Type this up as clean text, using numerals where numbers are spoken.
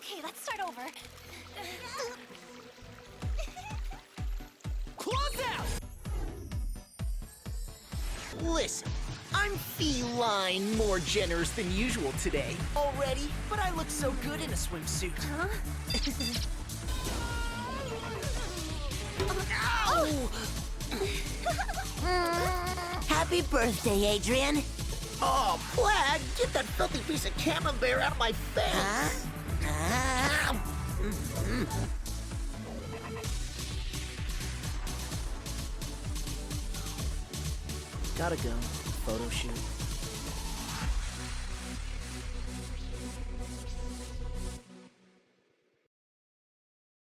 Okay, let's start over. Close out! Listen, I'm feline more generous than usual today already, but I look so good in a swimsuit. Huh? Ow! Happy birthday, Adrian. Oh, Plague, get that filthy piece of camembert out of my face! Huh? Gotta go. Photo shoot.